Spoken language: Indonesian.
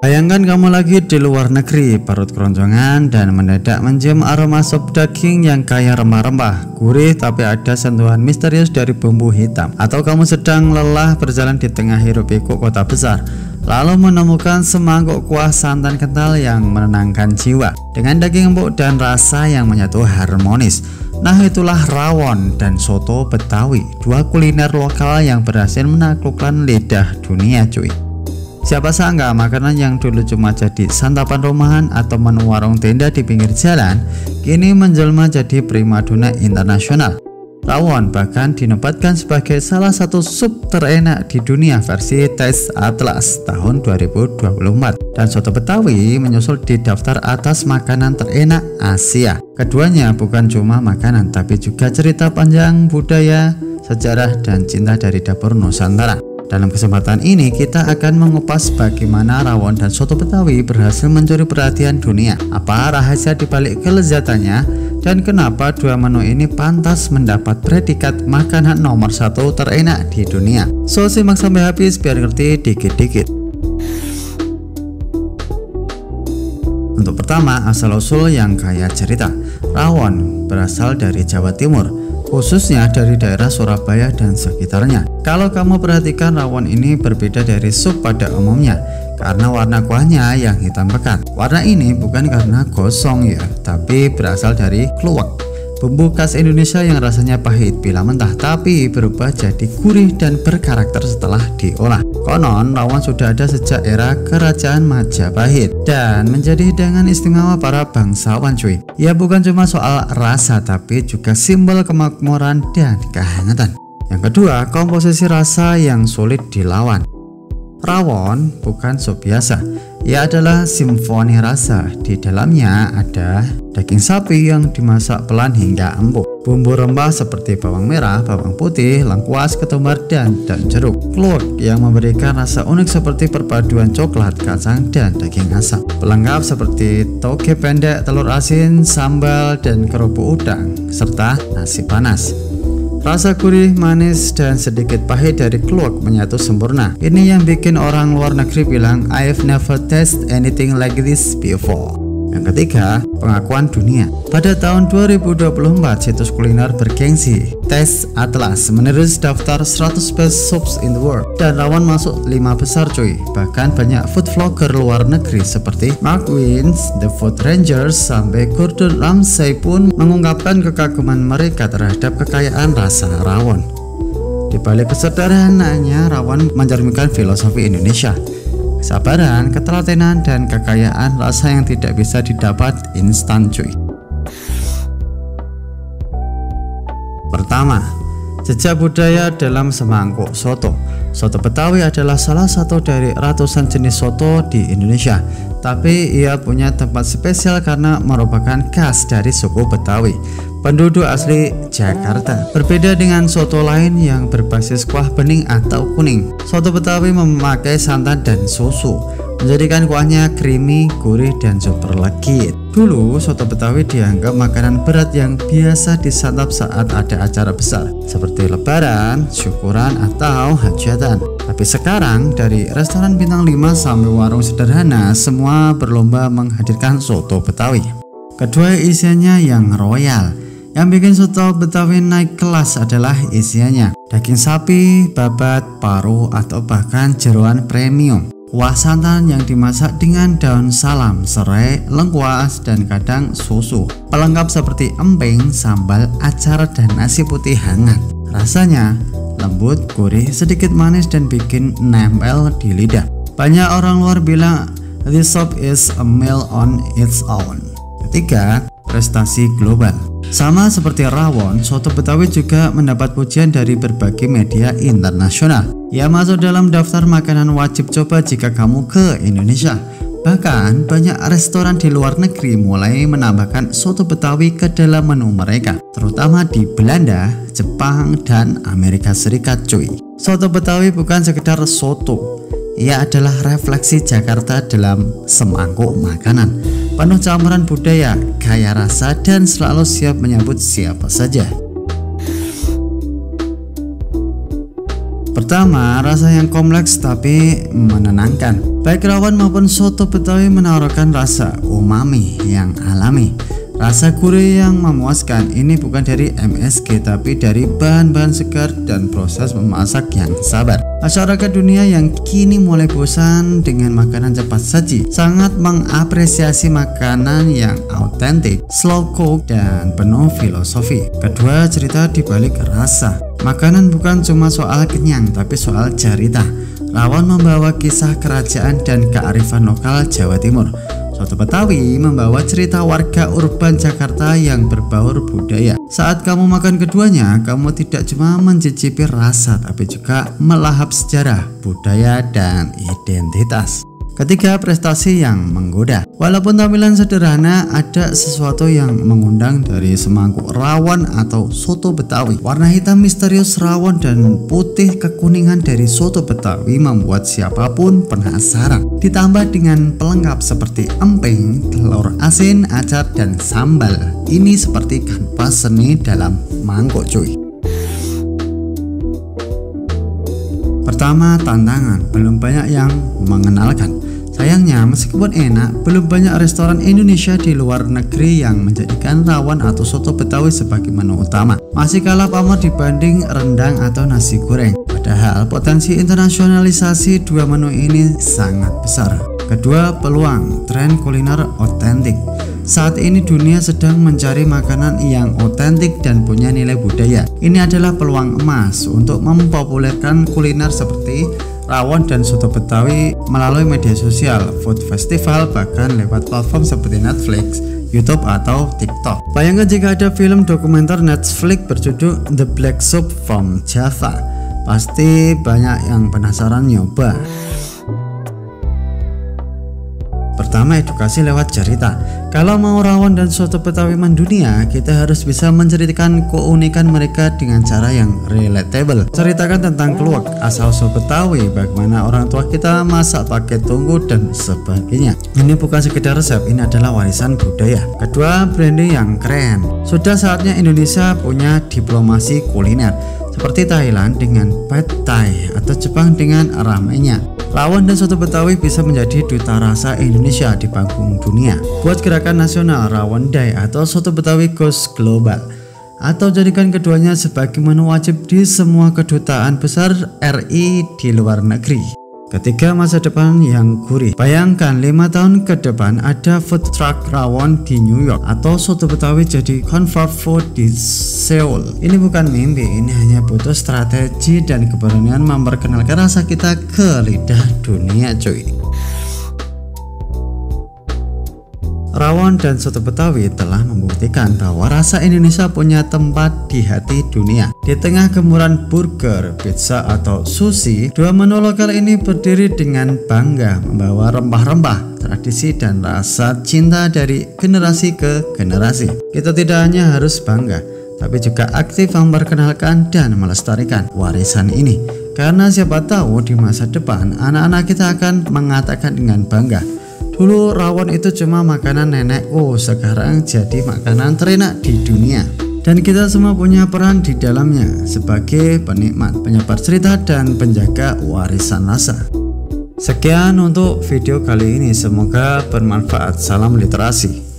Bayangkan kamu lagi di luar negeri, perut keroncongan dan mendadak mencium aroma sup daging yang kaya rempah-rempah, gurih tapi ada sentuhan misterius dari bumbu hitam. Atau kamu sedang lelah berjalan di tengah hiruk-pikuk kota besar, lalu menemukan semangkuk kuah santan kental yang menenangkan jiwa dengan daging empuk dan rasa yang menyatu harmonis. Nah, itulah rawon dan soto Betawi, dua kuliner lokal yang berhasil menaklukkan lidah dunia cuy. Siapa sangka makanan yang dulu cuma jadi santapan rumahan atau menu warung tenda di pinggir jalan kini menjelma jadi primadona internasional. Rawon bahkan dinobatkan sebagai salah satu sup terenak di dunia versi Taste Atlas tahun 2024, dan soto Betawi menyusul di daftar atas makanan terenak Asia. Keduanya bukan cuma makanan tapi juga cerita panjang budaya, sejarah dan cinta dari dapur Nusantara. Dalam kesempatan ini kita akan mengupas bagaimana rawon dan soto Betawi berhasil mencuri perhatian dunia, apa rahasia dibalik kelezatannya, dan kenapa dua menu ini pantas mendapat predikat makanan nomor 1 terenak di dunia. So simak sampai habis biar ngerti dikit-dikit. Untuk pertama, asal-usul yang kaya cerita. Rawon berasal dari Jawa Timur, khususnya dari daerah Surabaya dan sekitarnya. Kalau kamu perhatikan, rawon ini berbeda dari sup pada umumnya karena warna kuahnya yang hitam pekat. Warna ini bukan karena gosong ya, tapi berasal dari kluwek, bumbu khas Indonesia yang rasanya pahit bila mentah tapi berubah jadi gurih dan berkarakter setelah diolah. Konon rawon sudah ada sejak era kerajaan Majapahit dan menjadi hidangan istimewa para bangsawan cuy. Ya, bukan cuma soal rasa tapi juga simbol kemakmuran dan kehangatan. Yang kedua, komposisi rasa yang sulit dilawan. Rawon bukan sup biasa, ia adalah simfoni rasa. Di dalamnya ada daging sapi yang dimasak pelan hingga empuk, bumbu rempah seperti bawang merah, bawang putih, lengkuas, ketumbar, dan jeruk, kluwek yang memberikan rasa unik seperti perpaduan coklat, kacang, dan daging asap. Pelengkap seperti toge pendek, telur asin, sambal, dan kerupuk udang, serta nasi panas. Rasa gurih, manis, dan sedikit pahit dari kluwek menyatu sempurna. Ini yang bikin orang luar negeri bilang I've never tasted anything like this before. Yang ketiga, pengakuan dunia. Pada tahun 2024, situs kuliner bergengsi Taste Atlas menulis daftar 100 best soups in the world, dan rawon masuk 5 besar cuy. Bahkan banyak food vlogger luar negeri seperti Mark Wins, The Food Rangers, sampai Gordon Ramsay pun mengungkapkan kekaguman mereka terhadap kekayaan rasa rawon. Di balik kesederhanaannya, rawon mencerminkan filosofi Indonesia, kesabaran, ketelatenan, dan kekayaan rasa yang tidak bisa didapat instan cuy. Pertama, jejak budaya dalam semangkuk soto. Soto Betawi adalah salah satu dari ratusan jenis soto di Indonesia, tapi ia punya tempat spesial karena merupakan khas dari suku Betawi, penduduk asli Jakarta. Berbeda dengan soto lain yang berbasis kuah bening atau kuning, soto Betawi memakai santan dan susu, menjadikan kuahnya creamy, gurih, dan super legit. Dulu soto Betawi dianggap makanan berat yang biasa disantap saat ada acara besar seperti lebaran, syukuran, atau hajatan. Tapi sekarang dari restoran bintang 5 sampai warung sederhana, semua berlomba menghadirkan soto Betawi. Kedua, isiannya yang royal. Yang bikin soto Betawi naik kelas adalah isiannya. Daging sapi, babat, paru, atau bahkan jeroan premium. Kuah santan yang dimasak dengan daun salam, serai, lengkuas, dan kadang susu. Pelengkap seperti emping, sambal, acar, dan nasi putih hangat. Rasanya lembut, gurih, sedikit manis, dan bikin nempel di lidah. Banyak orang luar bilang this soup is a meal on its own. Ketiga, prestasi global. Sama seperti rawon, soto Betawi juga mendapat pujian dari berbagai media internasional. Ia masuk dalam daftar makanan wajib coba jika kamu ke Indonesia. Bahkan banyak restoran di luar negeri mulai menambahkan soto Betawi ke dalam menu mereka, terutama di Belanda, Jepang, dan Amerika Serikat cuy. Soto Betawi bukan sekedar soto, ia adalah refleksi Jakarta dalam semangkuk makanan, penuh campuran budaya, kaya rasa, dan selalu siap menyambut siapa saja. Pertama, rasa yang kompleks tapi menenangkan. Baik rawon maupun soto Betawi menawarkan rasa umami yang alami, rasa gurih yang memuaskan. Ini bukan dari MSG tapi dari bahan-bahan segar dan proses memasak yang sabar. Masyarakat dunia yang kini mulai bosan dengan makanan cepat saji sangat mengapresiasi makanan yang autentik, slow cook, dan penuh filosofi. Kedua, cerita di balik rasa. Makanan bukan cuma soal kenyang tapi soal cerita. Rawon membawa kisah kerajaan dan kearifan lokal Jawa Timur. Soto Betawi membawa cerita warga urban Jakarta yang berbaur budaya. Saat kamu makan keduanya, kamu tidak cuma mencicipi rasa tapi juga melahap sejarah, budaya, dan identitas. Ketiga, prestasi yang menggoda. Walaupun tampilan sederhana, ada sesuatu yang mengundang dari semangkuk rawon atau soto Betawi. Warna hitam misterius rawon dan putih kekuningan dari soto Betawi membuat siapapun penasaran. Ditambah dengan pelengkap seperti emping, telur asin, acar, dan sambal. Ini seperti kanvas seni dalam mangkok cuy. Pertama, tantangan. Belum banyak yang mengenalkan. Sayangnya, meskipun enak, belum banyak restoran Indonesia di luar negeri yang menjadikan rawon atau soto Betawi sebagai menu utama. Masih kalah pamor dibanding rendang atau nasi goreng. Padahal potensi internasionalisasi dua menu ini sangat besar. Kedua, peluang tren kuliner otentik. Saat ini dunia sedang mencari makanan yang otentik dan punya nilai budaya. Ini adalah peluang emas untuk mempopulerkan kuliner seperti rawon dan soto Betawi melalui media sosial, food festival, bahkan lewat platform seperti Netflix, YouTube, atau TikTok. Bayangkan jika ada film dokumenter Netflix berjudul The Black Soup from Java. Pasti banyak yang penasaran nyoba. Pertama, edukasi lewat cerita. Kalau mau rawon dan soto Betawi mendunia, kita harus bisa menceritakan keunikan mereka dengan cara yang relatable. Ceritakan tentang keluak, asal-usul Betawi, bagaimana orang tua kita masak pakai tungku, dan sebagainya. Ini bukan sekedar resep, ini adalah warisan budaya. Kedua, branding yang keren. Sudah saatnya Indonesia punya diplomasi kuliner, seperti Thailand dengan Pad Thai atau Jepang dengan ramenya. Rawon dan soto Betawi bisa menjadi duta rasa Indonesia di panggung dunia. Buat gerakan nasional Rawon Day atau soto Betawi goes global. Atau jadikan keduanya sebagai menu wajib di semua kedutaan besar RI di luar negeri. Ketiga, masa depan yang gurih. Bayangkan 5 tahun ke depan ada food truck rawon di New York atau soto Betawi jadi comfort food di Seoul. Ini bukan mimpi, ini hanya butuh strategi dan keberanian memperkenalkan rasa kita ke lidah dunia cuy. Rawon dan soto Betawi telah membuktikan bahwa rasa Indonesia punya tempat di hati dunia. Di tengah gemuran burger, pizza, atau sushi, dua menu lokal ini berdiri dengan bangga membawa rempah-rempah, tradisi, dan rasa cinta dari generasi ke generasi. Kita tidak hanya harus bangga, tapi juga aktif memperkenalkan dan melestarikan warisan ini. Karena siapa tahu di masa depan anak-anak kita akan mengatakan dengan bangga, dulu rawon itu cuma makanan nenekku, sekarang jadi makanan terenak di dunia. Dan kita semua punya peran di dalamnya sebagai penikmat, penyebar cerita, dan penjaga warisan rasa. Sekian untuk video kali ini, semoga bermanfaat. Salam literasi.